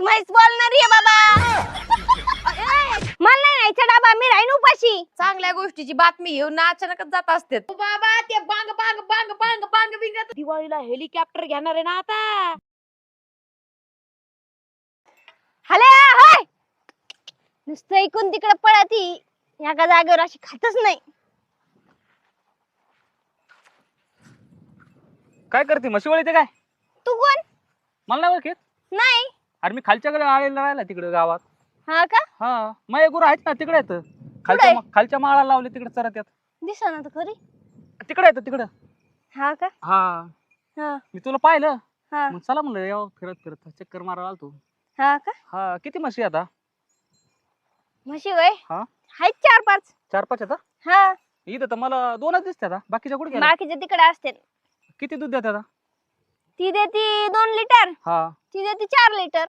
म्हैस बोलणारी आहे बाबा. मला नाही न्यायचा डाबा, मी राहीन उपाशी. चांगल्या गोष्टीची बातमी घेऊन ना अचानकच जात असते. बाबा ते बांग बांग बांग बांग बांग बिंग दिवाळीला हेलिकॉप्टर घेणार आहे ना आता. हले हाय, नुसतं ऐकून तिकडे पळती, एका जागेवर अशी खातच नाही. काय करते म्हशी वळते काय? तू कोण? मला नाही ओळखीत. नाही. अरे मी खालच्याकडे आलेला राहिला तिकडे गावात. हा का? हा माझे गुरु आहेत ना तिकडे येत. खालच्या माळाला लावले तिकडे चरत येत. दिसा ना तर खरी. तिकडे येत तिकडं. हा का? हा हा मी तुला पाहिलं. हा. मग चला म्हणलं यावं फिरत फिरत चक्कर मारायला आलतो. हा का? हा किती म्हशी आता? म्हशी वय हा आहेत 4-5. 4-5 आता. हा इथं तर मला 2च दिसते आता. बाकीच्या कुठे गेल्या? बाकीचे तिकडे असते. किती दूध देतात आता? ती देती 2 लिटर, हा ती देती 4 लिटर.